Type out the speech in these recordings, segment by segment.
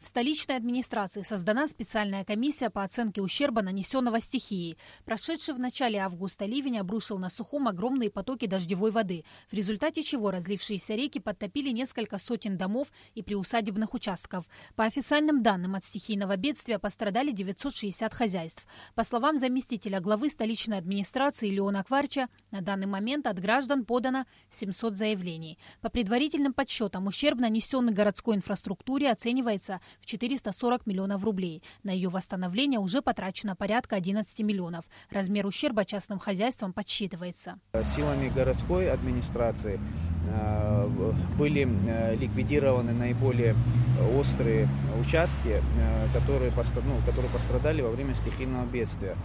В столичной администрации создана специальная комиссия по оценке ущерба, нанесенного стихией. Прошедший в начале августа ливень обрушил на Сухум огромные потоки дождевой воды, в результате чего разлившиеся реки подтопили несколько сотен домов и приусадебных участков. По официальным данным, от стихийного бедствия пострадали 960 хозяйств. По словам заместителя главы столичной администрации Леона Кварча, на данный момент от граждан подано 700 заявлений. По предварительным подсчетам, ущерб, нанесенный городской инфраструктуре, оценивается в 440 миллионов рублей. На ее восстановление уже потрачено порядка 11 миллионов. Размер ущерба частным хозяйствам подсчитывается. Силами городской администрации были ликвидированы наиболее острые участки, которые пострадали во время стихийного бедствия.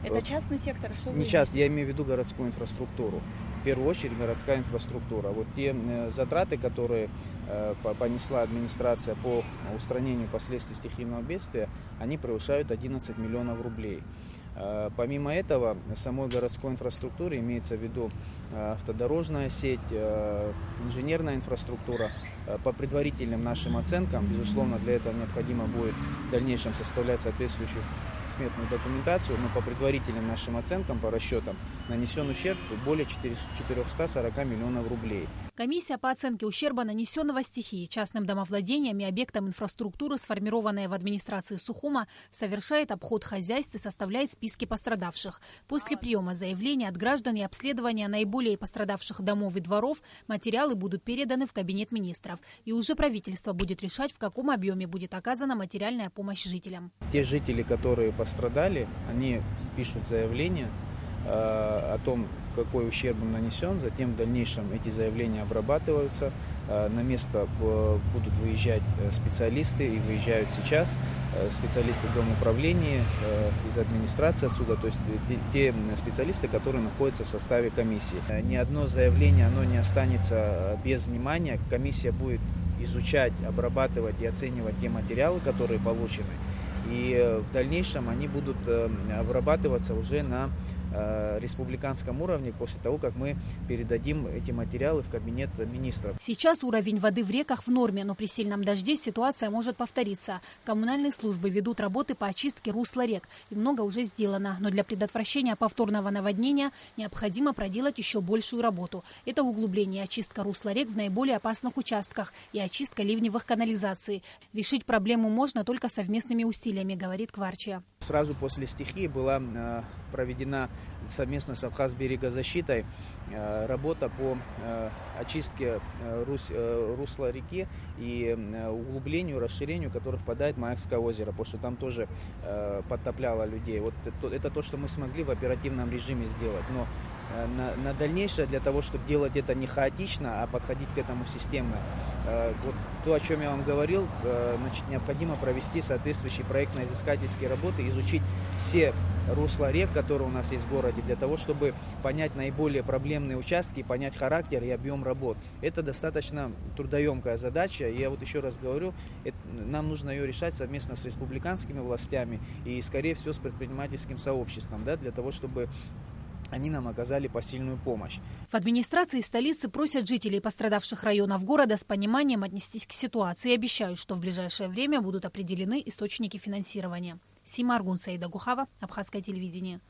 Это частный сектор? Что Не частный, я имею в виду городскую инфраструктуру. В первую очередь городская инфраструктура. Вот те затраты, которые понесла администрация по устранению последствий стихийного бедствия, они превышают 11 миллионов рублей. Помимо этого, самой городской инфраструктуре имеется в виду автодорожная сеть, инженерная инфраструктура. По предварительным нашим оценкам, безусловно, для этого необходимо будет в дальнейшем составлять соответствующую сметную документацию, но по предварительным нашим оценкам, по расчетам, нанесен ущерб более 440 миллионов рублей. Комиссия по оценке ущерба, нанесенного стихией, частным домовладениям и объектам инфраструктуры, сформированная в администрации Сухума, совершает обход хозяйств и составляет списки пострадавших. После приема заявлений от граждан и обследования наиболее пострадавших домов и дворов материалы будут переданы в кабинет министров. И уже правительство будет решать, в каком объеме будет оказана материальная помощь жителям. Те жители, которые пострадали, они пишут заявление о том, какой ущерб им нанесен. Затем в дальнейшем эти заявления обрабатываются. На место будут выезжать специалисты, и выезжают сейчас специалисты домоуправления, из администрации суда, то есть те специалисты, которые находятся в составе комиссии. Ни одно заявление оно не останется без внимания. Комиссия будет изучать, обрабатывать и оценивать те материалы, которые получены. И в дальнейшем они будут обрабатываться уже на республиканском уровне после того, как мы передадим эти материалы в кабинет министров. Сейчас уровень воды в реках в норме, но при сильном дожде ситуация может повториться. Коммунальные службы ведут работы по очистке русла рек, и много уже сделано. Но для предотвращения повторного наводнения необходимо проделать еще большую работу. Это углубление и очистка русла рек в наиболее опасных участках и очистка ливневых канализаций. Решить проблему можно только совместными усилиями, говорит Кварча. Сразу после стихии была проведена совместно с Абхазберегозащитой работа по очистке русла реки и углублению, расширению, которое впадает в Маякское озеро, потому что там тоже подтопляло людей. Вот это то, что мы смогли в оперативном режиме сделать. Но на дальнейшее, для того, чтобы делать это не хаотично, а подходить к этому системно, вот то, о чем я вам говорил, значит, необходимо провести соответствующие проектно-изыскательские работы, изучить все русла рек, которые у нас есть в городе, для того, чтобы понять наиболее проблемные участки, понять характер и объем работ. Это достаточно трудоемкая задача, и я вот еще раз говорю, нам нужно ее решать совместно с республиканскими властями и, скорее всего, с предпринимательским сообществом, да, для того, чтобы они нам оказали посильную помощь. В администрации столицы просят жителей пострадавших районов города с пониманием отнестись к ситуации и обещают, что в ближайшее время будут определены источники финансирования. Сима Аргун, Саида Гухава, Абхазское телевидение.